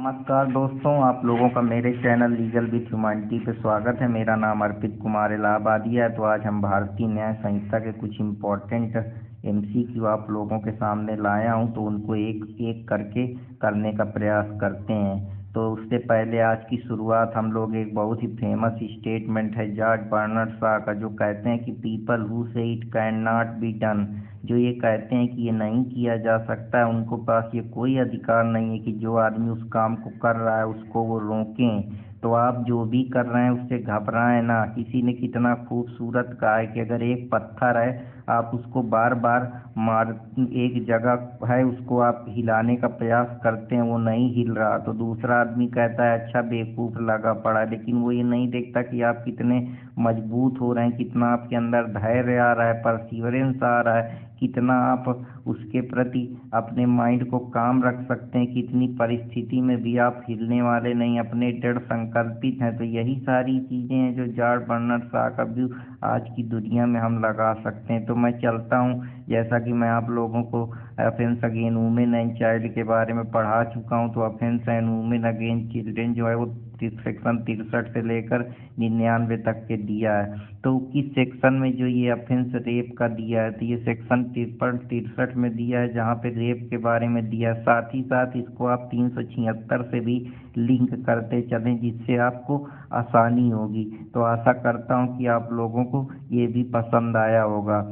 नमस्कार दोस्तों, आप लोगों का मेरे चैनल लीगल विथ ह्यूमैनिटी पे स्वागत है। मेरा नाम अर्पित कुमार इलाहाबादी है। तो आज हम भारतीय न्याय संहिता के कुछ इम्पोर्टेंट एमसीक्यू आप लोगों के सामने लाया हूं, तो उनको एक एक करके करने का प्रयास करते हैं। तो उससे पहले आज की शुरुआत हम लोग एक बहुत ही फेमस स्टेटमेंट है जॉर्ज बर्नार्ड शॉ का, जो कहते हैं कि पीपल हु से it can not be done, जो ये कहते हैं कि ये नहीं किया जा सकता है, उनको पास ये कोई अधिकार नहीं है कि जो आदमी उस काम को कर रहा है उसको वो रोकें। तो आप जो भी कर रहे हैं उससे घबराएं ना। किसी ने कितना खूबसूरत कहा है कि अगर एक पत्थर है, आप उसको बार बार मार, एक जगह है उसको आप हिलाने का प्रयास करते हैं, वो नहीं हिल रहा, तो दूसरा आदमी कहता है अच्छा बेवकूफ़ लगा पड़ा। लेकिन वो ये नहीं देखता कि आप कितने मजबूत हो रहे हैं, कितना आपके अंदर धैर्य आ रहा है, परसिवरेंस आ रहा है, कितना आप उसके प्रति अपने माइंड को काम रख सकते हैं, कितनी परिस्थिति में भी आप हिलने वाले नहीं, अपने दृढ़ संकल्पित हैं। तो यही सारी चीज़ें हैं जो जॉर्ज बर्नार्ड शॉ का व्यू आज की दुनिया में हम लगा सकते हैं। तो मैं चलता हूँ, जैसा कि मैं आप लोगों को offence again women and child के बारे में पढ़ा चुका हूँ। तो offence and women again children जो है वो सेक्शन 63 से लेकर 99 तक के दिया है। तो किस सेक्शन में जो ये ऑफेंस रेप का दिया है, तो ये सेक्शन 63 में दिया है, जहाँ पे रेप के बारे में दिया है। साथ ही साथ इसको आप 376 से भी लिंक करते चलें, जिससे आपको आसानी होगी। तो आशा करता हूँ कि आप लोगों को ये भी पसंद आया होगा।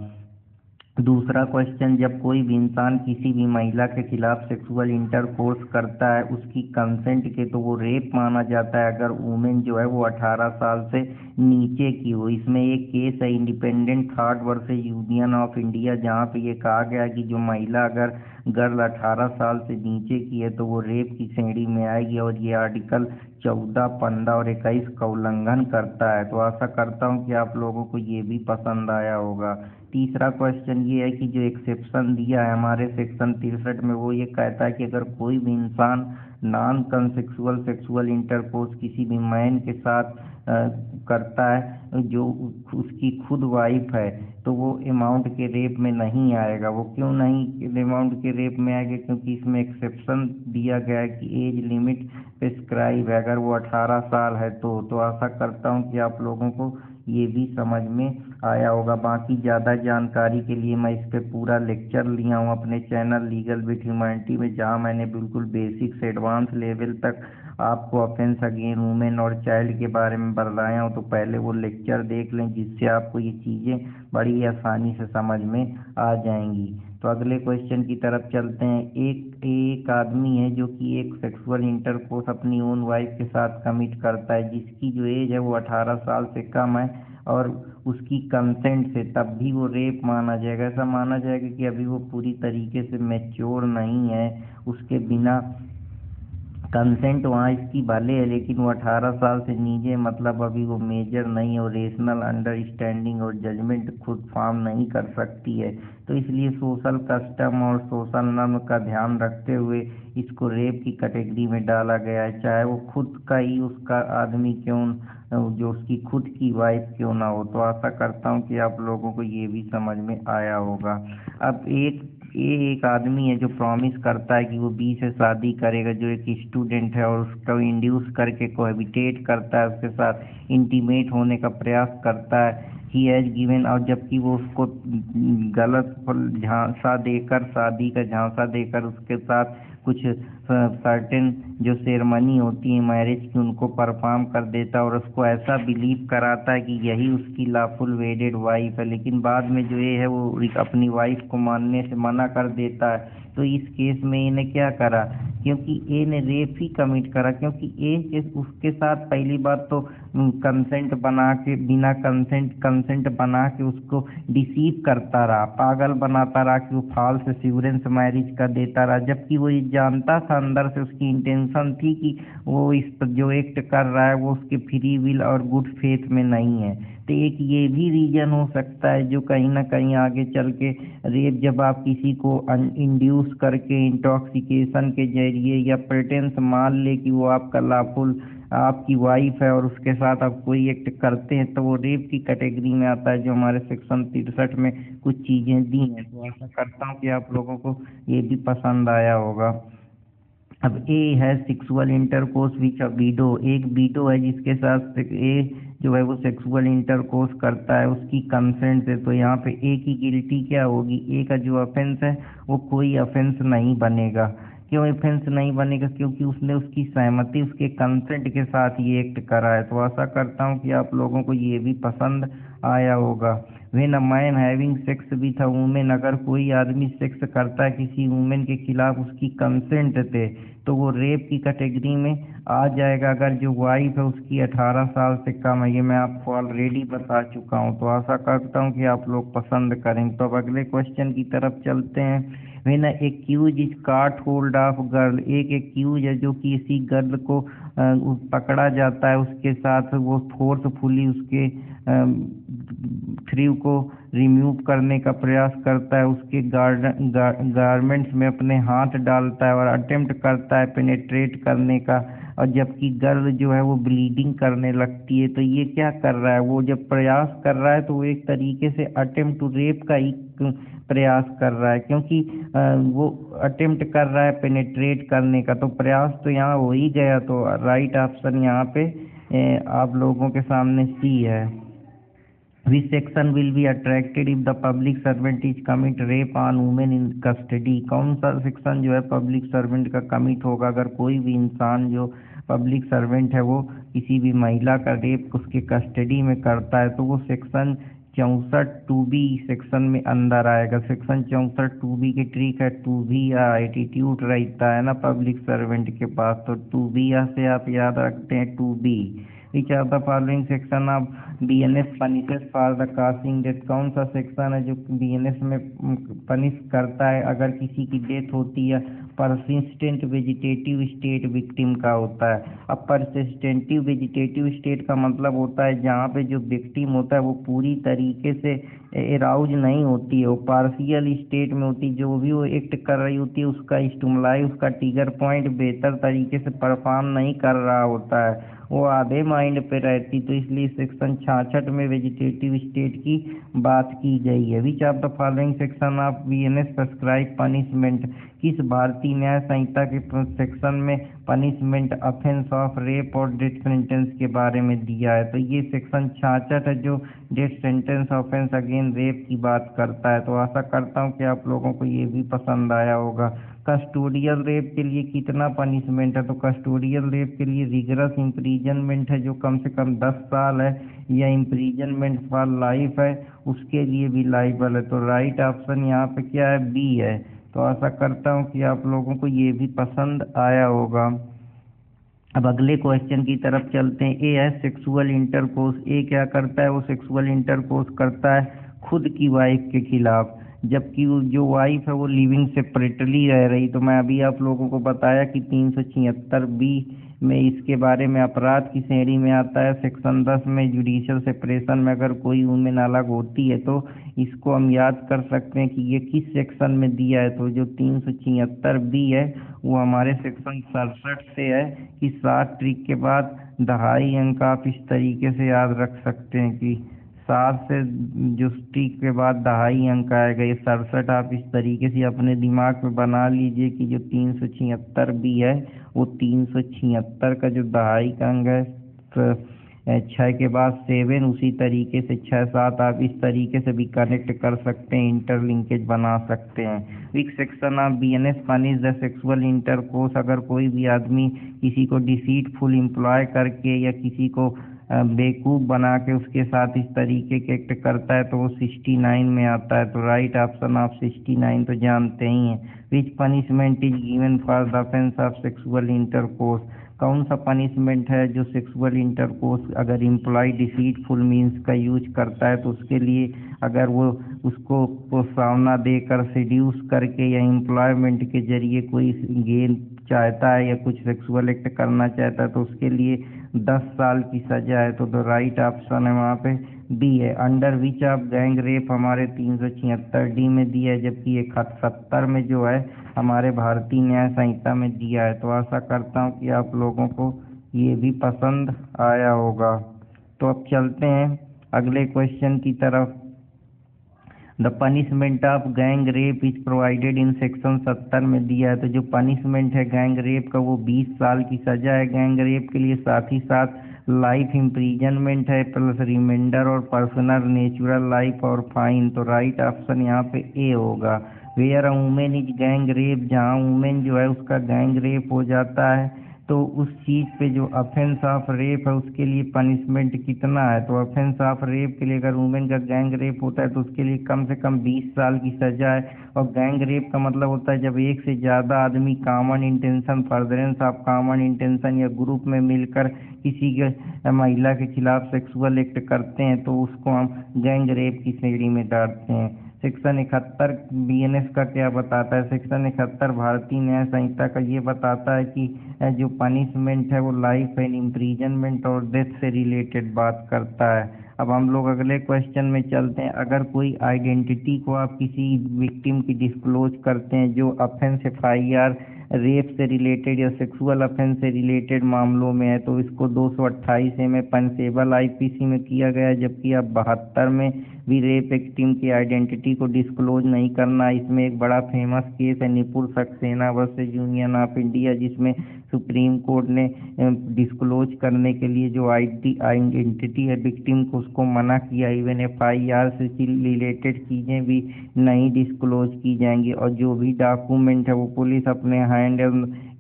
दूसरा क्वेश्चन, जब कोई भी इंसान किसी भी महिला के खिलाफ सेक्सुअल इंटरकोर्स करता है उसकी कंसेंट के, तो वो रेप माना जाता है अगर वुमेन जो है वो 18 साल से नीचे की हो। इसमें एक केस है independent thought versus Union of India, जहाँ पे ये कहा गया कि जो महिला अगर गर्ल 18 साल से नीचे की है तो वो रेप की श्रेणी में आएगी, और ये आर्टिकल 14, 15 और 21 का उल्लंघन करता है। तो आशा करता हूँ कि आप लोगों को ये भी पसंद आया होगा। तीसरा क्वेश्चन ये है कि जो एक्सेप्शन दिया है हमारे सेक्शन 63 में, वो ये कहता है कि अगर कोई भी इंसान नॉन कंसेक्सुअल सेक्सुअल इंटरकोर्स किसी भी मैन के साथ करता है जो उसकी खुद वाइफ है, तो वो अमाउंट के रेप में नहीं आएगा। वो क्यों नहीं अमाउंट के रेप में आएगा? क्योंकि इसमें एक्सेप्शन दिया गया है कि एज लिमिट प्रिस्क्राइब है, अगर वो 18 साल है तो आशा करता हूँ कि आप लोगों को ये भी समझ में आया होगा। बाकी ज़्यादा जानकारी के लिए मैं इस पे पूरा लेक्चर लिया हूँ अपने चैनल लीगल विथ ह्यूमैनिटी में, जहाँ मैंने बिल्कुल बेसिक से एडवांस लेवल तक आपको ऑफेंस अगेन वुमेन और चाइल्ड के बारे में बताया हूँ। तो पहले वो लेक्चर देख लें, जिससे आपको ये चीज़ें बड़ी आसानी से समझ में आ जाएंगी। तो अगले क्वेश्चन की तरफ चलते हैं। एक आदमी है जो कि एक सेक्सुअल इंटरकोर्स अपनी ओन वाइफ के साथ कमिट करता है, जिसकी जो एज है वो 18 साल से कम है, और उसकी कंसेंट से, तब भी वो रेप माना जाएगा। ऐसा माना जाएगा कि अभी वो पूरी तरीके से मैच्योर नहीं है, उसके बिना कंसेंट वहाँ इसकी भले है, लेकिन वो 18 साल से नीचे, मतलब अभी वो मेजर नहीं है, और रेशनल अंडरस्टैंडिंग और जजमेंट खुद फॉर्म नहीं कर सकती है। तो इसलिए सोशल कस्टम और सोशल नॉर्म का ध्यान रखते हुए इसको रेप की कैटेगरी में डाला गया है, चाहे वो खुद का ही उसका आदमी क्यों, जो उसकी खुद की वाइफ क्यों ना हो। तो आशा करता हूँ कि आप लोगों को ये भी समझ में आया होगा। अब एक आदमी है जो प्रॉमिस करता है कि वो बी से शादी करेगा, जो एक स्टूडेंट है, और उसको इंड्यूस करके कोहैबिटेट करता है, उसके साथ इंटीमेट होने का प्रयास करता है, ही हैज़ गिवन, और जबकि वो उसको गलत झांसा देकर, शादी का झांसा देकर उसके साथ कुछ सर्टेन जो सेरेमनी होती है मैरिज की उनको परफॉर्म कर देता है, और उसको ऐसा बिलीव कराता है कि यही उसकी लॉफुल वेडेड वाइफ है। लेकिन बाद में जो ये है वो अपनी वाइफ को मानने से मना कर देता है। तो इस केस में इन्हें क्या करा? क्योंकि ए ने रेप ही कमिट करा, क्योंकि ए उसके साथ पहली बात तो कंसेंट बना के, बिना कंसेंट बना के उसको डिसीव करता रहा, पागल बनाता रहा कि वो फॉल्स एश्योरेंस मैरिज का देता रहा, जबकि वो ये जानता था, अंदर से उसकी इंटेंशन थी कि वो इस पर जो एक्ट कर रहा है वो उसके फ्री विल और गुड फेथ में नहीं है। तो एक ये भी रीजन हो सकता है जो कहीं ना कहीं आगे चल के रेप, जब आप किसी को इंड्यूस करके इंटॉक्सिकेशन के जरिए या प्रेटेंस मान ले कि वो आपका लॉफुल आपकी वाइफ है और उसके साथ आप कोई एक्ट करते हैं, तो वो रेप की कैटेगरी में आता है, जो हमारे सेक्शन 63 में कुछ चीज़ें दी हैं। तो आशा करता हूँ कि आप लोगों को ये भी पसंद आया होगा। अब ए है सेक्सुअल इंटरकोर्स विच अ विडो, एक विडो है जिसके साथ ए जो है वो सेक्सुअल इंटरकोर्स करता है उसकी कंसेंट से, तो यहाँ पे ए की गिल्टी क्या होगी, ए का जो ऑफेंस है वो कोई ऑफेंस नहीं बनेगा। क्यों ऑफेंस नहीं बनेगा, क्योंकि उसने उसकी सहमति उसके कंसेंट के साथ ये एक्ट करा है। तो आशा करता हूँ कि आप लोगों को ये भी पसंद आया होगा। When a man having sex with a women, अगर कोई आदमी सेक्स करता है किसी वुमेन के खिलाफ उसकी कंसेंट से, तो वो रेप की कैटेगरी में आ जाएगा अगर जो वाइफ है उसकी 18 साल से कम है। ये मैं आपको ऑलरेडी बता चुका हूँ। तो आशा करता हूँ कि आप लोग पसंद करेंगे। तो अब अगले क्वेश्चन की तरफ चलते हैं। व्हेन एक्यूज इज काट होल्ड ऑफ गर्ल, एक एक्यूज है जो किसी गर्ल को पकड़ा जाता है, उसके साथ वो फोर्सफुली उसके थ्रीव को रिमूव करने का प्रयास करता है, उसके गारमेंट्स में अपने हाथ डालता है और अटेम्प्ट करता है पेनेट्रेट करने का, और जबकि गर्ल जो है वो ब्लीडिंग करने लगती है। तो ये क्या कर रहा है, वो जब प्रयास कर रहा है तो वो एक तरीके से अटेम्प्ट टू रेप का ही प्रयास कर रहा है, क्योंकि वो अटेम्प्ट कर रहा है पेनेट्रेट करने का, तो प्रयास तो यहाँ हो ही गया। तो राइट ऑप्शन यहाँ पे आप लोगों के सामने सी है। Which section will be attracted if the public servant is commit rape on women in custody? कौन सा सेक्शन जो है पब्लिक सर्वेंट का कमिट होगा अगर कोई भी इंसान जो पब्लिक सर्वेंट है वो किसी भी महिला का रेप उसके कस्टडी में करता है, तो वो सेक्शन 64(2)B सेक्शन में अंदर आएगा। सेक्शन 64(2)B की ट्रिक है 2B या एटीट्यूड रहता है ना पब्लिक सर्वेंट के पास, तो 2B से आप याद रखते हैं 2B। Which are the following section of BNS punishes for the causing death, कौन सा सेक्शन है जो बीएनएस में पनिश करता है अगर किसी की डेथ होती है। परसिस्टेंट वेजिटेटिव स्टेट विक्टिम का होता है। अब परसिस्टेंटिव वेजिटेटिव स्टेट का मतलब होता है जहाँ पे जो विक्टिम होता है वो पूरी तरीके से एराउज नहीं होती है, वो पार्शियल स्टेट में होती है। जो भी वो एक्ट कर रही होती है उसका स्टिमुलाई उसका ट्रिगर पॉइंट बेहतर तरीके से परफॉर्म नहीं कर रहा होता है, वो आधे माइंड पे रहती। तो इसलिए सेक्शन 66 में वेजिटेटिव स्टेट की बात की गई है। विच of the following section of BNS prescribe punishment, किस भारतीय न्याय संहिता के सेक्शन में पनिशमेंट ऑफेंस ऑफ रेप और डेथ सेंटेंस के बारे में दिया है। तो ये सेक्शन 66 है जो death sentence offence again rape की बात करता है। तो आशा करता हूँ कि आप लोगों को ये भी पसंद आया होगा। कस्टोडियल रेप के लिए कितना पनिशमेंट है, तो कस्टोडियल रेप के लिए रिगरस इम्प्रीजनमेंट है जो कम से कम 10 साल है, या इम्प्रीजनमेंट फॉर लाइफ है उसके लिए भी लाइबल है। तो राइट ऑप्शन यहाँ पे क्या है, बी है। तो आशा करता हूँ कि आप लोगों को ये भी पसंद आया होगा। अब अगले क्वेश्चन की तरफ चलते हैं। ए है सेक्सुअल इंटरकोर्स, ए क्या करता है, वो सेक्सुअल इंटरकोर्स करता है खुद की वाइफ के खिलाफ, जबकि वो जो वाइफ है वो लिविंग सेपरेटली रह रही। तो मैं अभी आप लोगों को बताया कि 376(B) में इसके बारे में अपराध की श्रेणी में आता है। सेक्शन 10 में जुडिशियल सेपरेशन में अगर कोई वुमेन अलग होती है तो इसको हम याद कर सकते हैं कि ये किस सेक्शन में दिया है। तो जो 376(B) है वो हमारे सेक्शन 67 से है कि 7 ट्रिक के बाद 2.5 अंक आप इस तरीके से याद रख सकते हैं कि 7 से जो ट्रिक के बाद 2.5 अंक आएगा। ये 67 आप इस तरीके से अपने दिमाग में बना लीजिए कि जो 376(B) है वो 376 का जो 2.5 का अंक है, तो 6 के बाद 7, उसी तरीके से 6 7 आप इस तरीके से भी कनेक्ट कर सकते हैं, इंटरलिंकेज बना सकते हैं। विच section of BNS punish the sexual intercourse, अगर कोई भी आदमी किसी को डिसीटफुल एम्प्लॉय करके या किसी को बेवकूफ़ बना के उसके साथ इस तरीके के एक्ट करता है तो वो 69 में आता है। तो राइट ऑप्शन ऑफ 69 तो जानते ही हैं। विच punishment is given for the offence of sexual intercourse, कौन सा पनिशमेंट है जो सेक्सुअल इंटरकोर्स अगर एम्प्लॉय डिसीटफुल मीन्स का यूज करता है तो उसके लिए, अगर वो उसको प्रोत्साहन देकर सेड्यूस करके या एम्प्लॉयमेंट के जरिए कोई गेन चाहता है या कुछ सेक्सुअल एक्ट करना चाहता है तो उसके लिए 10 साल की सजा है। तो राइट ऑप्शन है वहाँ पे डी है। Under which of gang rape हमारे 376(D) में दिया है, जबकि 71 में जो है हमारे भारतीय न्याय संहिता में दिया है। तो आशा करता हूँ कि आप लोगों को ये भी पसंद आया होगा। तो अब चलते हैं अगले क्वेश्चन की तरफ। The punishment of gang rape is provided in section 70 में दिया है। तो जो पनिशमेंट है गैंग रेप का वो 20 साल की सजा है गैंग रेप के लिए, साथ ही साथ लाइफ इम्प्रीजनमेंट है प्लस रिमाइंडर और पर्सनल नेचुरल लाइफ और फाइन। तो राइट ऑप्शन यहाँ पे ए होगा। Where a women is gang rape, जहाँ वुमेन जो है उसका गैंग रेप हो जाता है तो उस चीज़ पे जो ऑफेंस ऑफ रेप है उसके लिए पनिशमेंट कितना है। तो ऑफेंस ऑफ रेप के लिए अगर वुमेन का गैंग रेप होता है तो उसके लिए कम से कम 20 साल की सजा है। और गैंग रेप का मतलब होता है जब एक से ज़्यादा आदमी common intention, furtherance of common intention या ग्रुप में मिलकर किसी के महिला के खिलाफ सेक्सुअल एक्ट करते हैं तो उसको हम गैंग रेप की श्रेणी में डालते हैं। सेक्शन 71 बीएनएस का क्या बताता है? सेक्शन 71 भारतीय न्याय संहिता का ये बताता है कि जो पनिशमेंट है वो लाइफ एंड इम्प्रीजनमेंट और डेथ से रिलेटेड बात करता है। अब हम लोग अगले क्वेश्चन में चलते हैं। अगर कोई आइडेंटिटी को आप किसी विक्टिम की डिस्क्लोज करते हैं जो ऑफेंस FIR रेप से रिलेटेड या सेक्सुअल ऑफेंस से रिलेटेड मामलों में है तो इसको 228 में पनिशेबल IPC में किया गया है, जबकि अब 72 में भी रेप विक्टिम की आइडेंटिटी को डिस्क्लोज नहीं करना। इसमें एक बड़ा फेमस केस है निपुर Saxena versus Union of India, जिसमें सुप्रीम कोर्ट ने डिस्क्लोज करने के लिए जो आइडेंटिटी है विक्टिम को उसको मना किया। इवन FIR से रिलेटेड चीज़ें भी नहीं डिस्क्लोज की जाएंगी और जो भी डॉक्यूमेंट है वो पुलिस अपने हैंड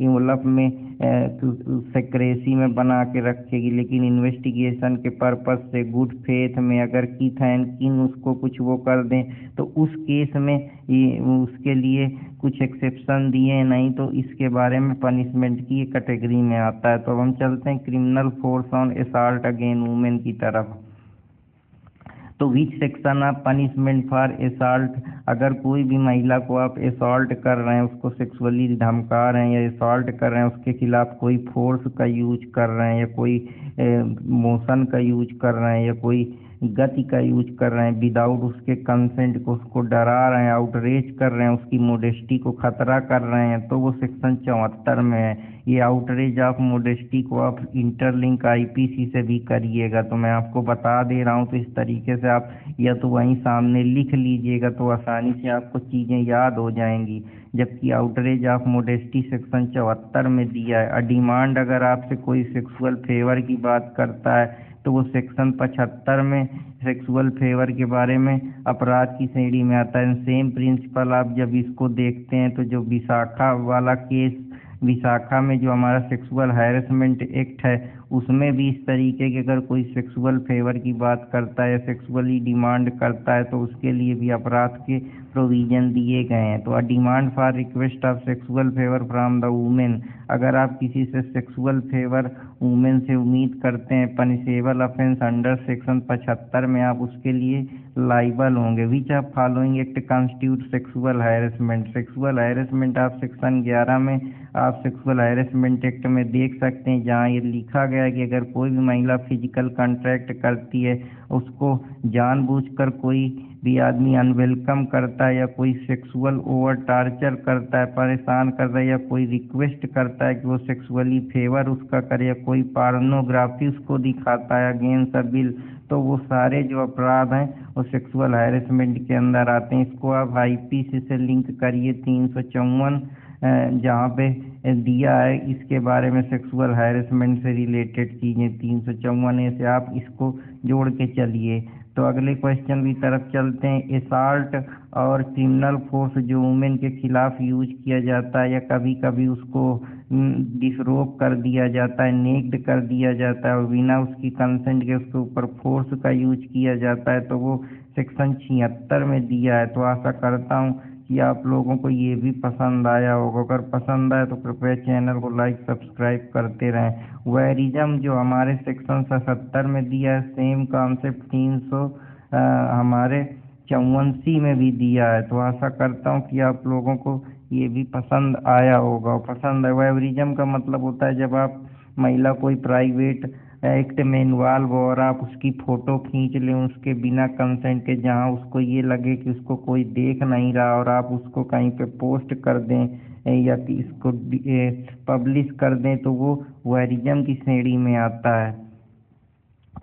इनवलप में सेक्रेसी में बना के रखेगी, लेकिन इन्वेस्टिगेशन के पर्पस से गुड फेथ में अगर कीथ एंड किन उसको कुछ वो कर दें तो उस केस में ये उसके लिए कुछ एक्सेप्शन दिए, नहीं तो इसके बारे में पनिशमेंट की कैटेगरी में आता है। तो अब हम चलते हैं criminal force on assault again women की तरफ। तो विच section of punishment for assault, अगर कोई भी महिला को आप असॉल्ट कर रहे हैं, उसको सेक्सुअली धमका रहे हैं या असॉल्ट कर रहे हैं, उसके खिलाफ कोई फोर्स का यूज कर रहे हैं या कोई मोशन का यूज कर रहे हैं या कोई गति का यूज कर रहे हैं विदाउट उसके कंसेंट को, उसको डरा रहे हैं, आउटरीच कर रहे हैं, उसकी मोडेस्टी को खतरा कर रहे हैं, तो वो सेक्शन 74 में है। ये आउटरीच ऑफ मोडेस्टी को आप इंटरलिंक IPC से भी करिएगा। तो मैं आपको बता दे रहा हूँ, तो इस तरीके से आप या तो वहीं सामने लिख लीजिएगा तो आसानी से आपको चीज़ें याद हो जाएंगी। जबकि आउटरीच ऑफ मोडेस्टी सेक्शन 74 में दिया है। डिमांड, अगर आपसे कोई सेक्सुअल फेवर की बात करता है तो वो सेक्शन 75 में सेक्सुअल फेवर के बारे में अपराध की श्रेणी में आता है। सेम प्रिंसिपल आप जब इसको देखते हैं तो जो विशाखा वाला केस, विशाखा में जो हमारा सेक्सुअल हैरेसमेंट एक्ट है उसमें भी इस तरीके के अगर कोई सेक्सुअल फेवर की बात करता है या सेक्सुअली डिमांड करता है तो उसके लिए भी अपराध के प्रोविजन दिए गए हैं। तो demand for request of sexual favour from the women, अगर आप किसी से सेक्सुअल फेवर वुमेन से उम्मीद करते हैं पनिशेबल ऑफेंस अंडर सेक्शन 75 में, आप उसके लिए लाइबल होंगे। Which of following act constitute sexual harassment, sexual harassment आप सेक्शन 11 में आप सेक्सुअल हैरेसमेंट एक्ट में देख सकते हैं, जहाँ ये लिखा गया है कि अगर कोई भी महिला फिजिकल कॉन्ट्रैक्ट करती है, उसको जानबूझकर कोई भी आदमी अनवेलकम करता है या कोई सेक्सुअल ओवर टार्चर करता है, परेशान करता है या कोई रिक्वेस्ट करता है कि वो सेक्सुअली फेवर उसका करे या कोई पार्नोग्राफी उसको दिखाता है अगेंस्ट अ विल, तो वो सारे जो अपराध हैं वो सेक्सुअल हैरेसमेंट के अंदर आते हैं। इसको आप IPC से लिंक करिए 354 जहाँ पे दिया है इसके बारे में सेक्सुअल हैरेसमेंट से रिलेटेड चीज़ें 354 से आप इसको जोड़ के चलिए। तो अगले क्वेश्चन की तरफ चलते हैं। असॉल्ट और क्रिमिनल फोर्स जो वुमेन के खिलाफ यूज किया जाता है या कभी कभी उसको डिसरोब कर दिया जाता है, नेक्ड कर दिया जाता है और बिना उसकी कंसेंट के उसके ऊपर फोर्स का यूज किया जाता है, तो वो सेक्शन 76 में दिया है। तो आशा करता हूँ कि आप लोगों को ये भी पसंद आया होगा। अगर पसंद आए तो कृपया चैनल को लाइक सब्सक्राइब करते रहें। वैरिज्म जो हमारे सेक्शन 77 में दिया है, सेम कॉन्सेप्ट 300 हमारे 54C में भी दिया है। तो आशा करता हूँ कि आप लोगों को ये भी पसंद आया होगा। पसंद है, वैरिज्म का मतलब होता है जब आप महिला कोई प्राइवेट एक्ट में इन्वॉल्व हो और आप उसकी फ़ोटो खींच लें उसके बिना कंसेंट के, जहाँ उसको ये लगे कि उसको कोई देख नहीं रहा और आप उसको कहीं पे पोस्ट कर दें या कि इसको पब्लिश कर दें, तो वो वैरिज्म की श्रेणी में आता है।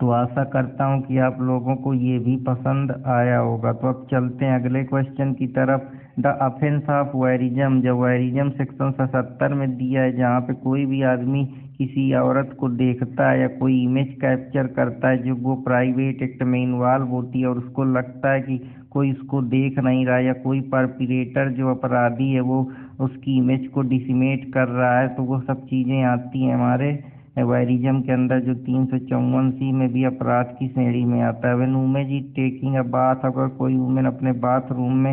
तो आशा करता हूँ कि आप लोगों को ये भी पसंद आया होगा। तो अब चलते हैं अगले क्वेश्चन की तरफ। द ऑफेंस ऑफ वैरिज्म, जब वैरिज्म सेक्शन 77 में दिया है, जहाँ पे कोई भी आदमी किसी औरत को देखता है या कोई इमेज कैप्चर करता है जो वो प्राइवेट एक्ट में इन्वॉल्व होती है और उसको लगता है कि कोई उसको देख नहीं रहा या कोई परपिरेटर जो अपराधी है वो उसकी इमेज को डिसमेट कर रहा है, तो वो सब चीज़ें आती हैं हमारे वैरिज्म के अंदर, जो 354C में भी अपराध की श्रेणी में आता है। When women is taking a bath, अगर कोई वुमेन अपने बाथरूम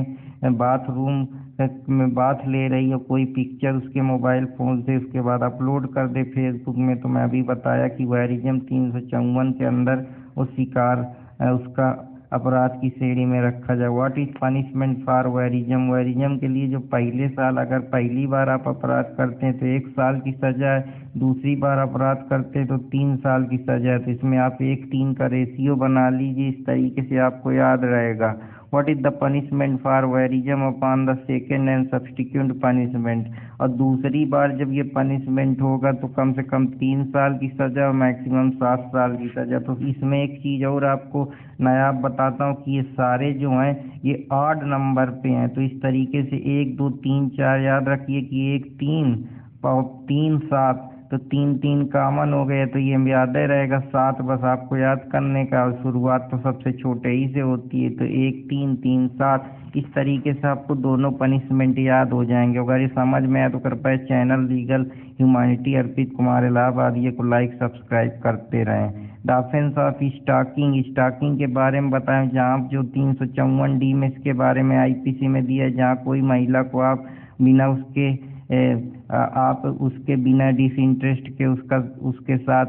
में बाथ ले रही है, कोई पिक्चर उसके मोबाइल फ़ोन से उसके बाद अपलोड कर दे फेसबुक में, तो मैं अभी बताया कि वैरिज्म 354 के अंदर वो शिकार उसका अपराध की श्रेणी में रखा जाए। व्हाट इज पनिशमेंट फॉर वैरिज्म, वैरिज्म के लिए जो पहले साल, अगर पहली बार आप अपराध करते हैं तो 1 साल की सजा है, दूसरी बार अपराध करते हैं तो 3 साल की सजा है। तो इसमें आप 1:3 का रेशियो बना लीजिए, इस तरीके से आपको याद रहेगा। What is the punishment for voyeurism upon the second and substitute punishment, और दूसरी बार जब ये पनिशमेंट होगा तो कम से कम 3 साल की सजा और मैक्सिमम 7 साल की सजा। तो इसमें एक चीज़ और आपको नया बताता हूँ कि ये सारे जो हैं ये ऑड नंबर पे हैं, तो इस तरीके से 1 2 3 4 याद रखिए कि 1 3 और 3 7, तो 3 3 कॉमन हो गए, तो ये याद ही रहेगा। 7 बस आपको याद करने का, शुरुआत तो सबसे छोटे ही से होती है, तो 1 3 3 7, इस तरीके से आपको दोनों पनिशमेंट याद हो जाएंगे। अगर ये समझ में आए तो कृपया channel legal humanity Arpit Kumar Allahabadi को लाइक सब्सक्राइब करते रहें। The offence of stalking, stalking के बारे में बताएं, जहाँ जो 354D में इसके बारे में IPC में दिया है, जहाँ कोई महिला को आप बिना उसके आप उसके बिना डिसइंटरेस्ट के उसके साथ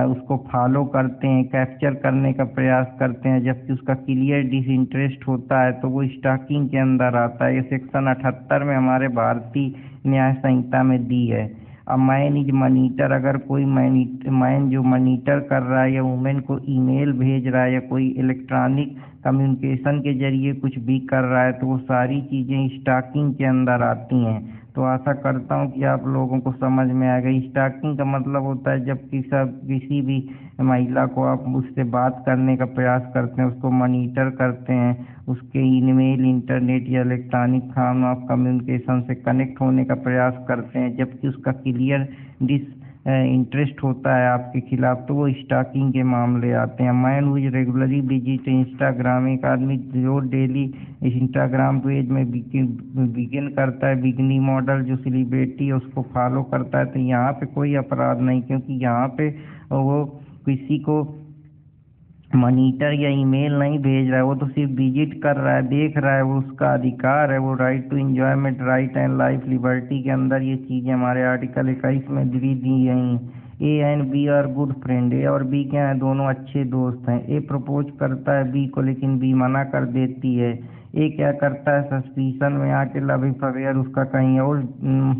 उसको फॉलो करते हैं, कैप्चर करने का प्रयास करते हैं, जबकि उसका क्लियर डिसइंटरेस्ट होता है, तो वो स्टॉकिंग के अंदर आता है। ये सेक्शन 78 में हमारे भारतीय न्याय संहिता में दी है। अब मैन इज मॉनिटर, अगर कोई मैन जो मॉनिटर कर रहा है या वुमेन को ईमेल भेज रहा है या कोई इलेक्ट्रॉनिक कम्युनिकेशन के जरिए कुछ भी कर रहा है, तो वो सारी चीज़ें स्टॉकिंग के अंदर आती हैं। तो आशा करता हूँ कि आप लोगों को समझ में आ गई। स्टॉकिंग का मतलब होता है जब किसी भी महिला को आप उससे बात करने का प्रयास करते हैं, उसको मॉनिटर करते हैं, उसके ईमेल, इंटरनेट या इलेक्ट्रॉनिक फॉर्म ऑफ कम्युनिकेशन से कनेक्ट होने का प्रयास करते हैं, जबकि उसका क्लियर इंटरेस्ट होता है आपके खिलाफ, तो वो स्टॉकिंग के मामले आते हैं। Man who is regularly visit Instagram, एक आदमी जो डेली इंस्टाग्राम पेज में बिगिन करता है, बिगनी मॉडल जो सेलिब्रिटी है उसको फॉलो करता है, तो यहाँ पे कोई अपराध नहीं, क्योंकि यहाँ पे वो किसी को मॉनिटर या ईमेल नहीं भेज रहा है, वो तो सिर्फ विजिट कर रहा है, देख रहा है, वो उसका अधिकार है, वो right to enjoyment, right and life liberty के अंदर ये चीज़ें हमारे आर्टिकल 21 में भी दी गई। A and B are good friend, A और बी क्या है, दोनों अच्छे दोस्त हैं। ए प्रपोज करता है बी को, लेकिन बी मना कर देती है। ए क्या करता है, सस्पिशन में आके लव अफेयर उसका कहीं और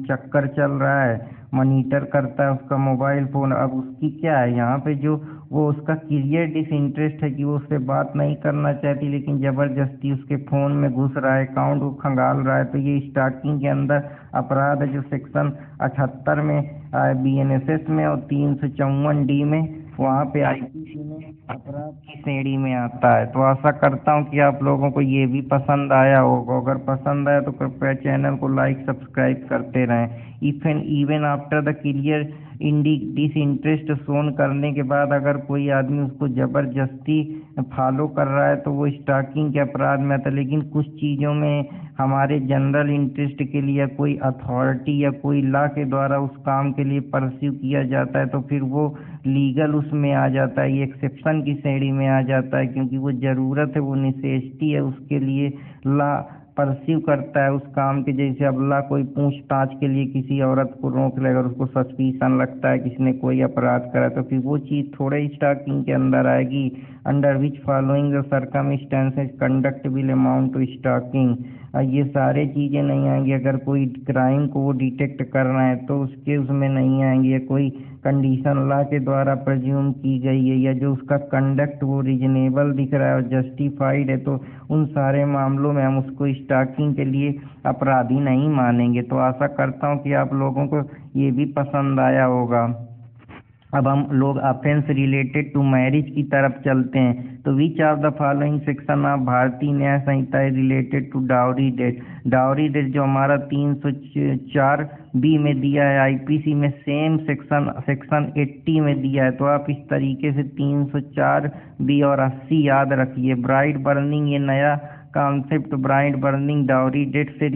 चक्कर चल रहा है, मॉनिटर करता है उसका मोबाइल फ़ोन। अब उसकी क्या है यहाँ पे, जो वो उसका क्लियर डिसइंटरेस्ट है कि वो उससे बात नहीं करना चाहती, लेकिन ज़बरदस्ती उसके फ़ोन में घुस रहा है, अकाउंट को खंगाल रहा है, तो ये स्टॉकिंग के अंदर अपराध है, जो सेक्शन 78 में BNSS में और 354D में वहाँ पे IPC में अपराध की श्रेणी में आता है। तो आशा करता हूँ कि आप लोगों को ये भी पसंद आया होगा। अगर पसंद आया तो कृपया चैनल को लाइक सब्सक्राइब करते रहें। If and even after the clear disinterest shown करने के बाद अगर कोई आदमी उसको ज़बरदस्ती फॉलो कर रहा है, तो वो स्टॉकिंग के अपराध में आता है। लेकिन कुछ चीज़ों में हमारे जनरल इंटरेस्ट के लिए कोई अथॉरिटी या कोई लॉ के द्वारा उस काम के लिए परस्यू किया जाता है, तो फिर वो लीगल उसमें आ जाता है, ये एक्सेप्शन की श्रेणी में आ जाता है, क्योंकि वो ज़रूरत है, वो नेसेसिटी है, उसके लिए लॉ परस्यू करता है उस काम के। जैसे अब ला कोई पूछताछ के लिए किसी औरत को रोक ले, अगर उसको सस्पिशन लगता है किसी ने कोई अपराध करा, तो फिर वो चीज़ थोड़े स्टॉकिंग के अंदर आएगी। Under which following the circumstances conduct will amount to stalking, ये सारे चीज़ें नहीं आएंगी। अगर कोई क्राइम को वो डिटेक्ट कर रहे हैं तो उसमें नहीं आएंगे। कोई कंडीशन लॉ के द्वारा प्रज्यूम की गई है, या जो उसका कंडक्ट वो रीजनेबल दिख रहा है और जस्टिफाइड है, तो उन सारे मामलों में हम उसको स्टॉकिंग के लिए अपराधी नहीं मानेंगे। तो आशा करता हूँ कि आप लोगों को ये भी पसंद आया होगा। अब हम लोग अफेंस रिलेटेड टू मैरिज की तरफ चलते हैं। तो which of the following section of Bharatiya Nyaya Sanhita is related to dowry death. Dowry death जो हमारा 304 बी में दिया है, आईपीसी में सेम सेक्शन 80 में दिया है। तो आप इस तरीके से 304 बी और 80 याद रखिए। ब्राइड बर्निंग, ये नया concept bride burning dowry death से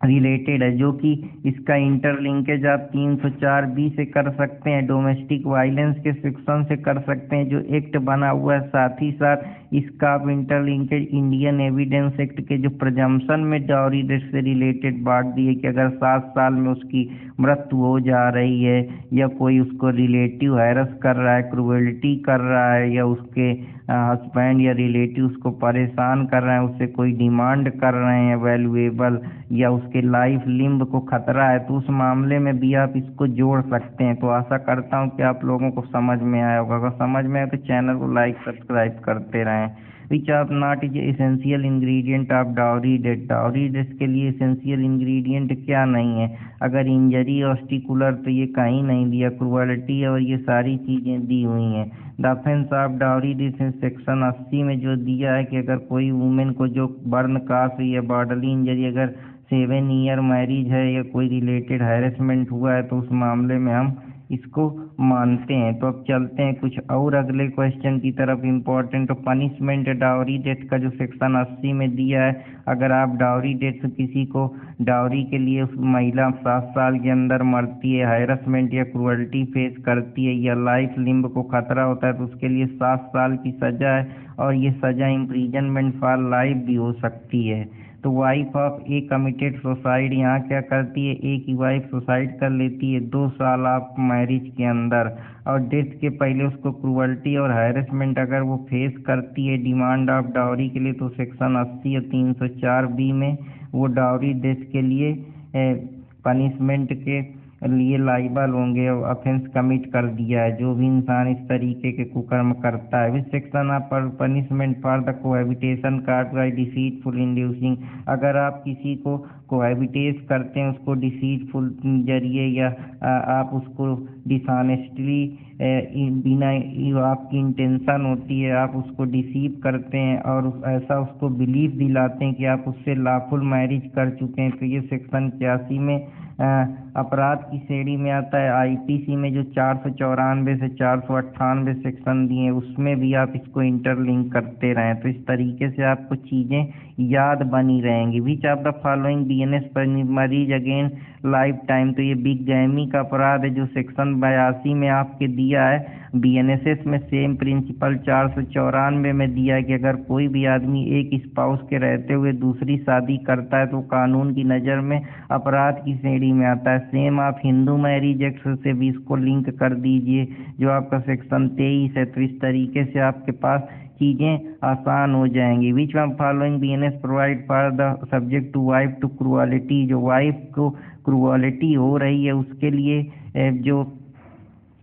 रिलेटेड है, जो कि इसका इंटरलिंकेज आप 304 बी से कर सकते हैं, डोमेस्टिक वायलेंस के सेक्शन से कर सकते हैं जो एक्ट बना हुआ है। साथ ही साथ इसका आप इंटरलिंकेज इंडियन एविडेंस एक्ट के जो प्रजम्पशन में डाउरी डेट से रिलेटेड बात दी है कि अगर 7 साल में उसकी मृत्यु हो जा रही है या कोई उसको रिलेटिव हैरस कर रहा है, क्रूएल्टी कर रहा है, या उसके हस्बैंड या रिलेटिव उसको परेशान कर रहे हैं, उससे कोई डिमांड कर रहे हैं वैल्यूएबल, या उसके लाइफ लिम्ब को खतरा है, तो उस मामले में भी आप इसको जोड़ सकते हैं। तो आशा करता हूँ कि आप लोगों को समझ में आया होगा। अगर समझ में आए तो चैनल को लाइक सब्सक्राइब करते रहें। Which of not is essential ingredient of dowry death. Dowry death के लिए एसेंशियल इंग्रेडिएंट क्या नहीं है? अगर इंजरी ऑस्टिकुलर तो ये कहीं नहीं दिया, क्रूअल्टी और ये सारी चीज़ें दी हुई हैं। The offence of dowry death section 80 में जो दिया है कि अगर कोई वुमेन को जो बर्न कास्ट हुई है, बॉडली इंजरी, अगर 7 ईयर मैरिज है या कोई रिलेटेड हैरेसमेंट हुआ है, तो उस मामले में हम इसको मानते हैं। तो अब चलते हैं कुछ और अगले क्वेश्चन की तरफ। इम्पोर्टेंट पनिशमेंट डाउरी डेट का जो सेक्शन 80 में दिया है, अगर आप डाउरी डेट से किसी को डाउरी के लिए उस महिला 7 साल के अंदर मरती है, हैरेसमेंट या क्रूअल्टी फेस करती है, या लाइफ लिम्ब को खतरा होता है, तो उसके लिए 7 साल की सजा है, और ये सजा इम्प्रीजनमेंट फॉर लाइफ भी हो सकती है। तो wife of A committed suicide, यहाँ क्या करती है, ए की वाइफ सुसाइड कर लेती है 2 साल ऑफ मैरिज के अंदर, और डेथ के पहले उसको क्रूअल्टी और हैरेसमेंट अगर वो फेस करती है डिमांड ऑफ डाउरी के लिए, तो सेक्शन 80 या 304 बी में वो डाउरी डेथ के लिए पनिशमेंट के लिए लाइबल होंगे, और ऑफेंस कमिट कर दिया है जो भी इंसान इस तरीके के कुकर्म करता है। Which section of punishment for the cohabitation caused by deceitful inducing. अगर आप किसी को कोहैबिटेट करते हैं, उसको डिसीटफुल जरिए, या आप उसको डिसऑनेस्टली बिना आपकी इंटेंशन होती है, आप उसको डिसीव करते हैं और ऐसा उसको बिलीफ दिलाते हैं कि आप उससे लॉफुल मैरिज कर चुके हैं, तो ये सेक्शन 81 में अपराध की श्रेणी में आता है। आईपीसी में जो 494 से 498 सेक्शन दिए हैं, उसमें भी आप इसको इंटरलिंक करते रहें, तो इस तरीके से आपको चीज़ें याद बनी रहेंगी। विच ऑफ द फॉलोइंग बीएनएस पर मरीज अगेन लाइफ टाइम, तो ये बिगैमी का अपराध है जो सेक्शन 82 में आपके दिया है। बीएनएसएस में सेम प्रिंसिपल 494 में दिया है कि अगर कोई भी आदमी एक स्पाउस के रहते हुए दूसरी शादी करता है तो कानून की नज़र में अपराध की श्रेणी में आता है। सेम आप हिंदू मैरिज एक्ट से भी इसको लिंक कर दीजिए जो आपका सेक्शन 23 है, तो इस तरीके से आपके पास चीज़ें आसान हो जाएंगी। Which one following BNS provide for the subject to wife to cruelty, जो वाइफ को क्रूअलिटी हो रही है उसके लिए जो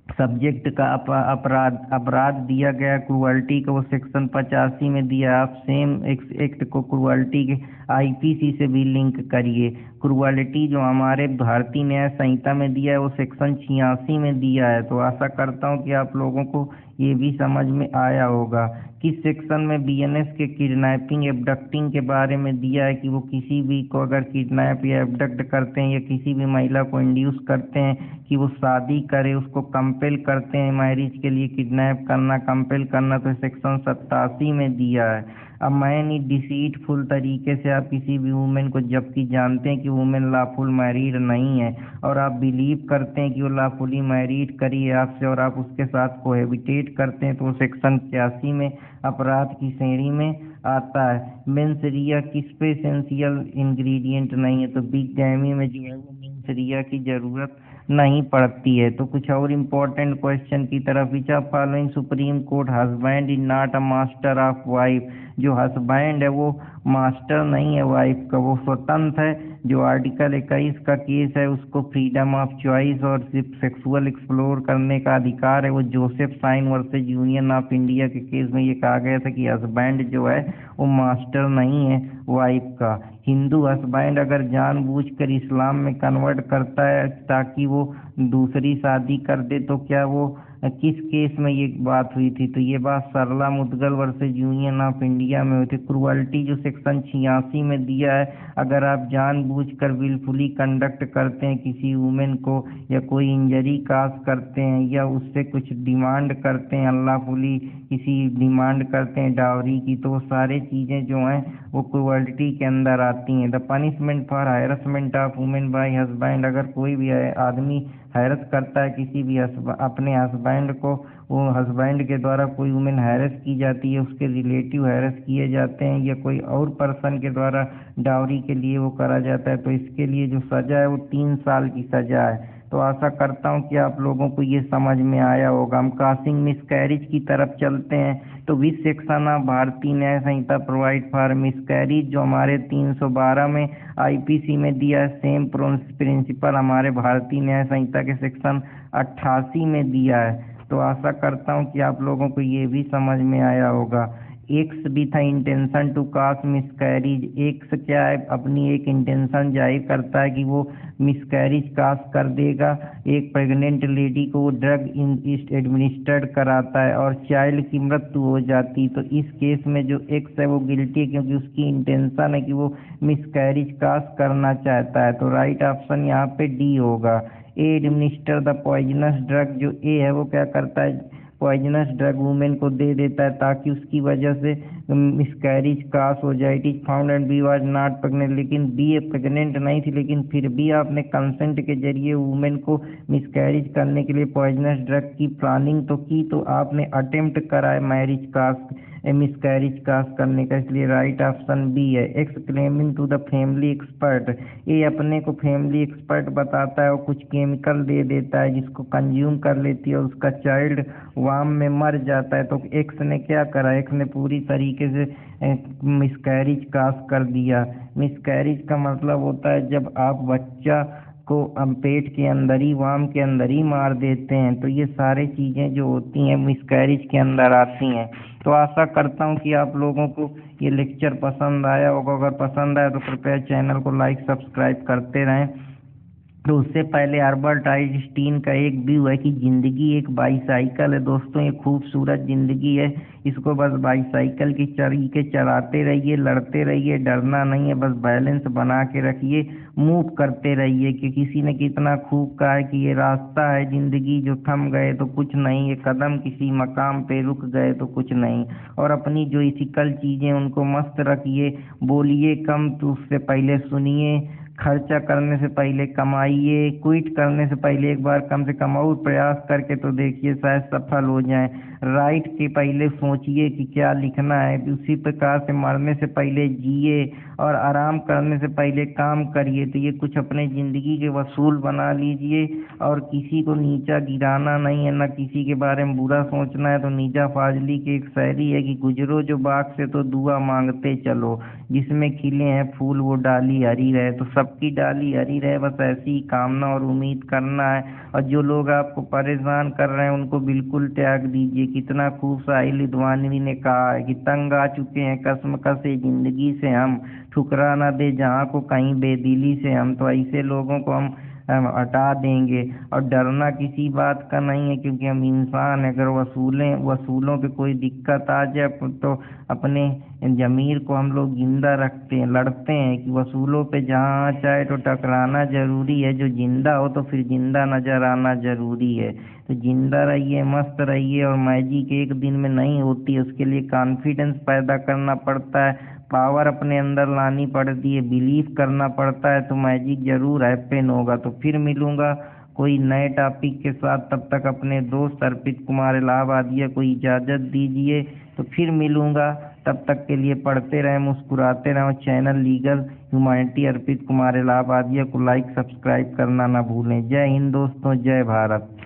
सब्जेक्ट का अपराध दिया गया क्रूअल्टी का, वो सेक्शन 85 में दिया। आप सेम एक्ट को क्रूअल्टी के आईपीसी से भी लिंक करिए। क्रूअलिटी जो हमारे भारतीय न्याय संहिता में दिया है वो सेक्शन 86 में दिया है। तो आशा करता हूँ कि आप लोगों को ये भी समझ में आया होगा। किस सेक्शन में बीएनएस के किडनैपिंग एब्डक्टिंग के बारे में दिया है कि वो किसी भी को अगर किडनैप या एब्डक्ट करते हैं या किसी भी महिला को इंड्यूस करते हैं कि वो शादी करे, उसको कंपेल करते हैं मैरिज के लिए, किडनैप करना, कंपेल करना, तो सेक्शन 87 में दिया है। अब मैन इज डिसीटफुल तरीके से आप किसी भी वुमेन को, जबकि जानते हैं कि वुमेन लॉफुल मैरिड नहीं है और आप बिलीव करते हैं कि वो लॉफुली मैरिड करी है आपसे और आप उसके साथ कोहेबिटेट करते हैं, तो वो सेक्शन 81 में अपराध की श्रेणी में आता है। मेंसरिया किस पे एसेंशियल इंग्रेडिएंट नहीं है, तो बिगैमी में जो है वो मेंसरिया की जरूरत नहीं पड़ती है। तो कुछ और इम्पोर्टेंट क्वेश्चन की तरफ। Which of following supreme court husband is not a master of wife, जो हस्बैंड है वो मास्टर नहीं है वाइफ का, वो स्वतंत्र है। जो आर्टिकल 21 का केस है उसको फ्रीडम ऑफ चॉइस और सिर्फ सेक्सुअल एक्सप्लोर करने का अधिकार है। वो Joseph Shine versus union of India के केस में ये कहा गया था कि हस्बैंड जो है वो मास्टर नहीं है वाइफ का। हिंदू हस्बैंड अगर जानबूझकर इस्लाम में कन्वर्ट करता है ताकि वो दूसरी शादी कर दे, तो क्या वो किस केस में ये बात हुई थी? तो ये बात Sarla Mudgal versus Union of India में हुई थी। क्रुअल्टी जो सेक्शन 86 में दिया है, अगर आप जानबूझकर विलफुली कंडक्ट करते हैं किसी वुमेन को, या कोई इंजरी काज करते हैं, या उससे कुछ डिमांड करते हैं, अनलॉफुली किसी डिमांड करते हैं डावरी की, तो वो सारी चीज़ें जो हैं वो क्रुअल्टी के अंदर आती हैं। The punishment for harassment of women bye husband, अगर कोई भी आदमी हैरस करता है किसी भी अपने हस्बैंड को, वो हस्बैंड के द्वारा कोई वुमेन हैरस की जाती है, उसके रिलेटिव हैरस किए जाते हैं, या कोई और पर्सन के द्वारा डावरी के लिए वो करा जाता है, तो इसके लिए जो सज़ा है वो 3 साल की सज़ा है। तो आशा करता हूँ कि आप लोगों को ये समझ में आया होगा। हम कासिंग मिसकैरेज की तरफ चलते हैं। तो विच section of Bharatiya Nyaya Samhita provide for miscarriage, जो हमारे 312 में आईपीसी में दिया है, सेम प्रिंसिपल हमारे भारतीय न्याय संहिता के सेक्शन 88 में दिया है। तो आशा करता हूँ कि आप लोगों को ये भी समझ में आया होगा। X with intention to cause miscarriage, X क्या है, अपनी एक इंटेंशन जाहिर करता है कि वो मिसकैरेज कास कर देगा। एक प्रेग्नेंट लेडी को वो ड्रग एडमिनिस्टर्ड कराता है और चाइल्ड की मृत्यु हो जाती, तो इस केस में जो एक्स है वो गिल्टी है, क्योंकि उसकी इंटेंशन है कि वो मिसकैरेज कास करना चाहता है। तो राइट ऑप्शन यहाँ पे डी होगा। ए एडमिनिस्टर द पॉइजनस ड्रग, जो ए है वो क्या करता है, पॉइजनस ड्रग वुमेन को दे देता है ताकि उसकी वजह से मिसकैरेज कास हो जाए। It is found and B was not pregnant, लेकिन बी प्रेग्नेंट नहीं थी, लेकिन फिर भी आपने कंसेंट के जरिए वुमेन को मिसकैरेज करने के लिए पॉइजनस ड्रग की प्लानिंग तो की, तो आपने अटेम्प्ट करा है मैरिज कास मिसकैरेज कास करने का, इसलिए राइट ऑप्शन बी है। X claiming to the family expert, ये अपने को फैमिली एक्सपर्ट बताता है और कुछ केमिकल दे देता है जिसको कंज्यूम कर लेती है और उसका चाइल्ड वाम में मर जाता है। तो एक्स ने क्या करा, एक्स ने पूरी तरीके से मिसकैरेज कास कर दिया। मिसकैरेज का मतलब होता है जब आप बच्चा को पेट के अंदर ही, वाम के अंदर ही मार देते हैं। तो ये सारी चीज़ें जो होती हैं मिसकैरेज के अंदर आती हैं। तो आशा करता हूँ कि आप लोगों को ये लेक्चर पसंद आया होगा। अगर पसंद आया तो कृपया चैनल को लाइक सब्सक्राइब करते रहें। तो उससे पहले अल्बर्ट आइंस्टीन का एक व्यू है कि ज़िंदगी एक बाईसाइकिल है। दोस्तों ये खूबसूरत ज़िंदगी है, इसको बस बाईसाइकिल की तरीके चलाते रहिए, लड़ते रहिए, डरना नहीं है, बस बैलेंस बना के रखिए, मूव करते रहिए। कि किसी ने कितना खूब कहा है कि ये रास्ता है ज़िंदगी, जो थम गए तो कुछ नहीं, ये कदम किसी मकाम पे रुक गए तो कुछ नहीं। और अपनी जो इथिकल चीज़ें उनको मस्त रखिए, बोलिए कम तो उससे पहले सुनिए, खर्चा करने से पहले कमाइए, क्विट करने से पहले एक बार कम से कम और प्रयास करके तो देखिए, शायद सफल हो जाएं। राइट के पहले सोचिए कि क्या लिखना है, उसी प्रकार से मरने से पहले जिए और आराम करने से पहले काम करिए। तो ये कुछ अपने ज़िंदगी के वसूल बना लीजिए और किसी को नीचा गिराना नहीं है, ना किसी के बारे में बुरा सोचना है। तो नीजा फाजली की एक शायरी है कि गुजरो जो बाग से तो दुआ मांगते चलो, जिसमें खिले हैं फूल वो डाली हरी रहे। तो सबकी डाली हरी रहे, बस ऐसी ही कामना और उम्मीद करना है। और जो लोग आपको परेशान कर रहे हैं उनको बिल्कुल त्याग दीजिए। कितना खूब साहिल विद्वानी ने कहा है कि तंग आ चुके हैं कसमकसे जिंदगी से हम, ठुकरा ना दे जहाँ को कहीं बेदिली से हम। तो ऐसे लोगों को हम हटा देंगे। और डरना किसी बात का नहीं है, क्योंकि हम इंसान हैं। अगर वसूलों पे कोई दिक्कत आ जाए तो अपने ज़मीर को हम लोग जिंदा रखते हैं, लड़ते हैं कि वसूलों पे जहाँ चाहे तो टकराना ज़रूरी है। जो जिंदा हो तो फिर जिंदा नज़र आना ज़रूरी है। तो जिंदा रहिए, मस्त रहिए। और मैजिक एक दिन में नहीं होती है, उसके लिए कॉन्फिडेंस पैदा करना पड़ता है, पावर अपने अंदर लानी पड़ती है, बिलीव करना पड़ता है। तो मैजिक ज़रूर हैपन होगा। तो फिर मिलूँगा कोई नए टॉपिक के साथ, तब तक अपने दोस्त अर्पित कुमार इलाहाबादिया को इजाज़त दीजिए। तो फिर मिलूँगा, तब तक के लिए पढ़ते रहें, मुस्कुराते रहें। Channel legal humanity Arpit Kumar Allahbadia को लाइक सब्सक्राइब करना ना भूलें। जय हिंद दोस्तों, जय भारत।